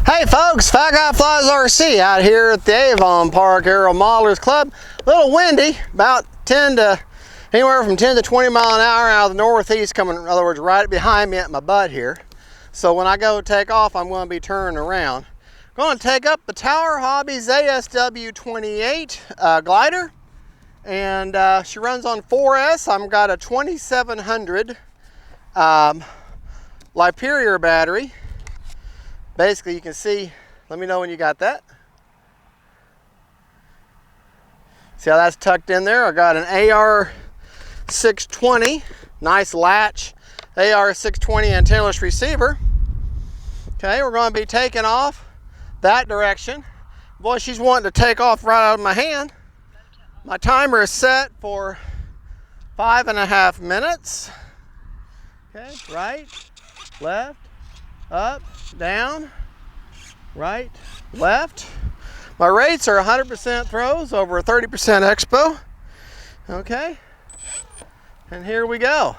Hey folks, Fat Guy Flies RC out here at the Avon Park Aero Modelers Club. A little windy, about anywhere from 10 to 20 mile an hour out of the northeast coming, in other words, right behind me at my butt here. So when I go take off, I'm going to be turning around. I'm going to take up the Tower Hobbies ASW-28 Glider, and she runs on 4S. I've got a 2700 LiPo battery. Basically, you can see, let me know when you got that. See how that's tucked in there? I got an AR620, nice latch, AR620 antennaless receiver. Okay, we're going to be taking off that direction. Boy, she's wanting to take off right out of my hand. My timer is set for 5.5 minutes. Okay, right, left, up, down, right, left. My rates are 100% throws over a 30% expo. Okay, and here we go.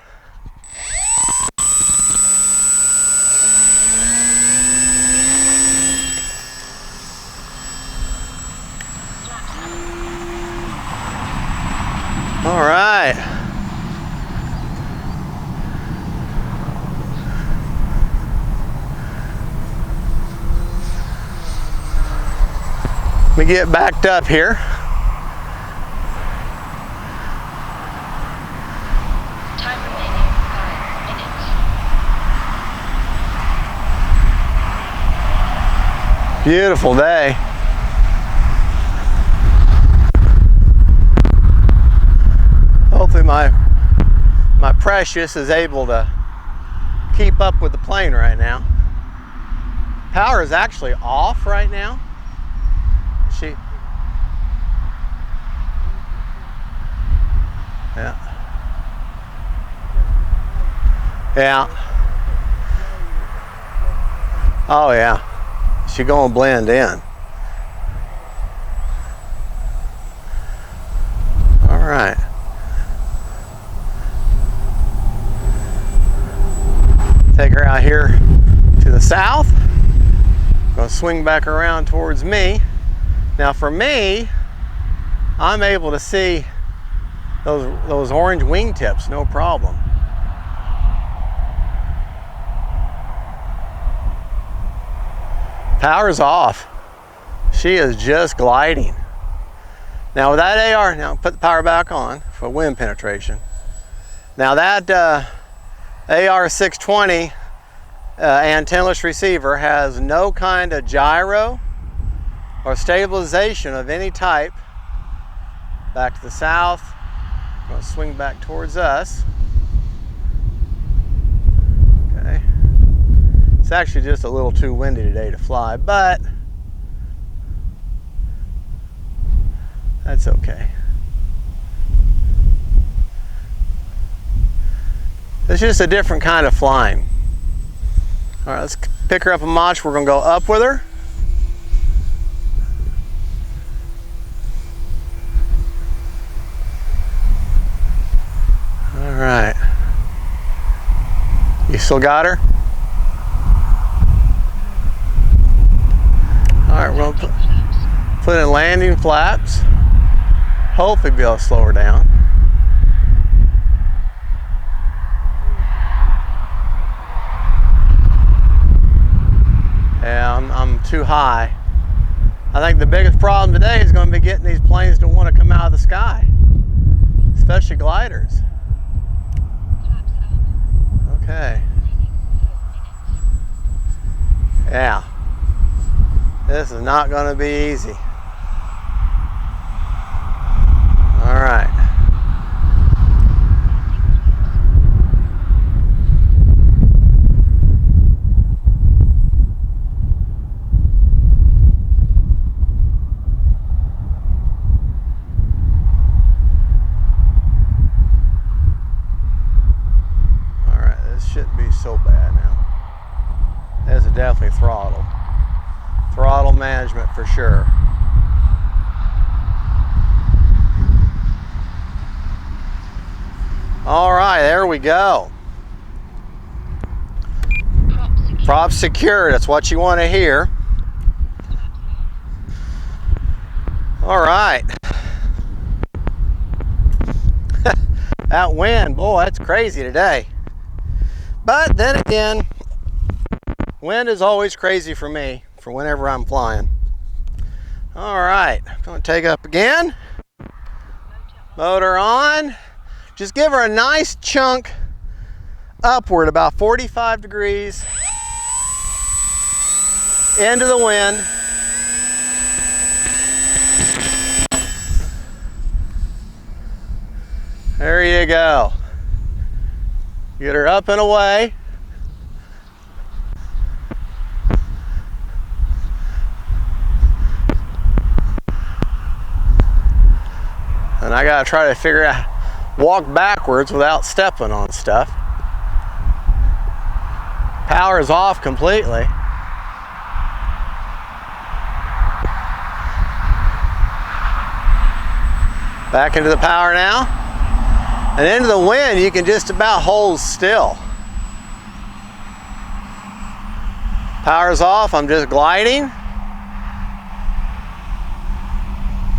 All right. Let me get backed up here. Time remaining 5 minutes. Beautiful day. Hopefully my Precious is able to keep up with the plane right now. Power is actually off right now. Yeah. Oh yeah. She's gonna blend in. All right. Take her out here to the south. Gonna swing back around towards me. Now for me, I'm able to see those orange wingtips, no problem. Power's off. She is just gliding. Now with that AR, now put the power back on for wind penetration. Now that AR620 antennaless receiver has no kind of gyro or stabilization of any type. Back to the south. I'm going to swing back towards us. Okay. It's actually just a little too windy today to fly, but that's okay. It's just a different kind of flying. All right, let's pick her up a notch. We're going to go up with her. All right. You still got her? All right, we're going to put in landing flaps. Hopefully be able to slow her down. Yeah, I'm too high. I think the biggest problem today is going to be getting these planes to want to come out of the sky, especially gliders. Okay. Yeah. This is not going to be easy. All right. Shouldn't be so bad now. There's definitely throttle management for sure. All right, there we go. Prop secured, that's what you want to hear. All right. That wind, boy, that's crazy today. But then again, wind is always crazy for me for whenever I'm flying. All right, I'm going to take up again. Motor on. Just give her a nice chunk upward, about 45 degrees into the wind. There you go. Get her up and away. And I gotta try to figure out, walk backwards without stepping on stuff. Power is off completely. Back into the power now. And into the wind, you can just about hold still. Power's off, I'm just gliding.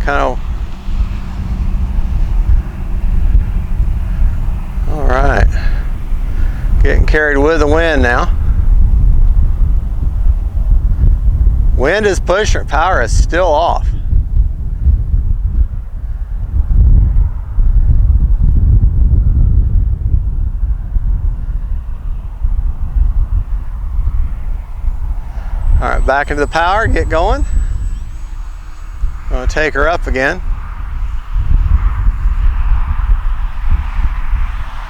Kind of. All right. Getting carried with the wind now. Wind is pushing, power is still off. All right, back into the power, get going. I'm going to take her up again.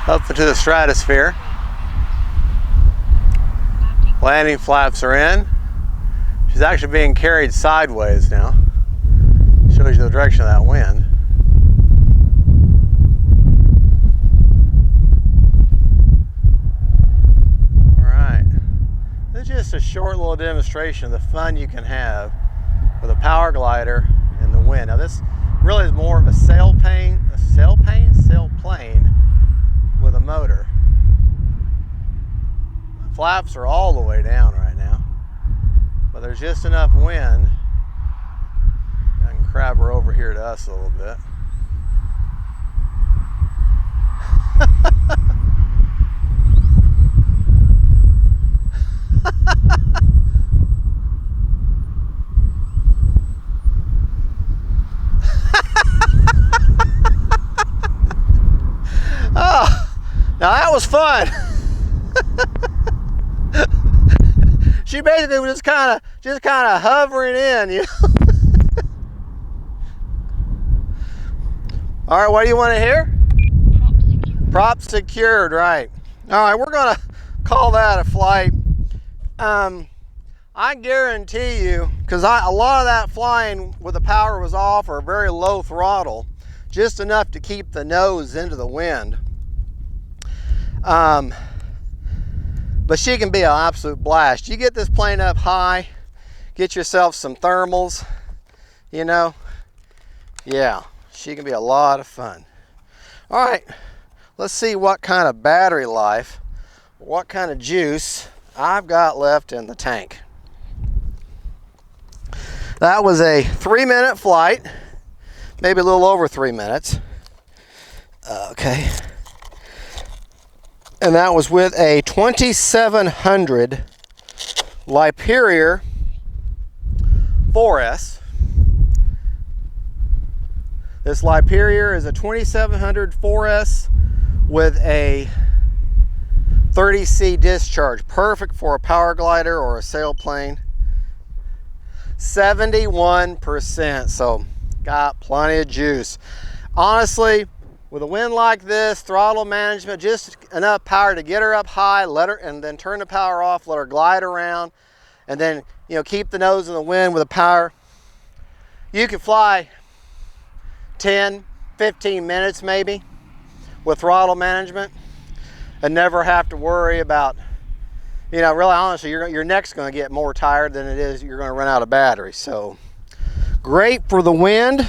Up into the stratosphere. Landing flaps are in. She's actually being carried sideways now. Shows you the direction of that wind. This is just a short little demonstration of the fun you can have with a power glider in the wind. Now this really is more of a sailplane with a motor. The flaps are all the way down right now, but there's just enough wind. I can crab her over here to us a little bit. Oh, now that was fun. She basically was just kind of hovering in, you know. All right, what do you want to hear? Prop secured, right. All right, we're gonna call that a flight. I guarantee you, because a lot of that flying with the power was off or very low throttle, just enough to keep the nose into the wind. But she can be an absolute blast. You get this plane up high, get yourself some thermals, you know. Yeah, she can be a lot of fun. All right, let's see what kind of battery life, what kind of juice I've got left in the tank. That was a 3-minute flight, maybe a little over 3 minutes. Okay. And that was with a 2700 LiPo 4S. This LiPo is a 2700 4S with a 30C discharge, perfect for a power glider or a sailplane. 71%, so got plenty of juice. Honestly, with a wind like this, throttle management, just enough power to get her up high, and then turn the power off, let her glide around, and then, you know, keep the nose in the wind with the power. You can fly 10, 15 minutes maybe with throttle management and never have to worry about, you know, really honestly, your neck's going to get more tired than it is you're going to run out of battery. So great for the wind,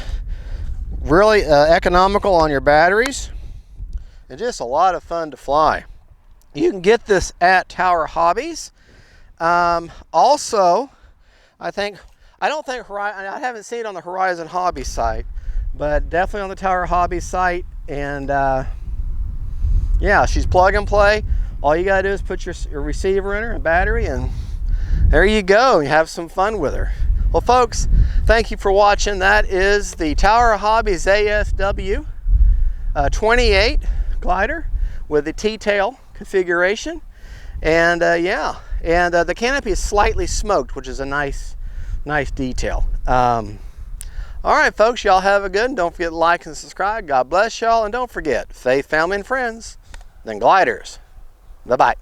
really economical on your batteries, and just a lot of fun to fly. You can get this at Tower Hobbies. Also, I think I don't think I haven't seen it on the Horizon Hobby site, but definitely on the Tower Hobbies site. And yeah, she's plug and play. All you gotta do is put your receiver in her and battery, and there you go. You have some fun with her. Well, folks, thank you for watching. That is the Tower Hobbies ASW-28 Glider with the T-tail configuration. And yeah, and the canopy is slightly smoked, which is a nice detail. All right, folks, y'all have a good one. Don't forget to like and subscribe. God bless y'all, and don't forget, faith, family, and friends, then gliders. Bye-bye.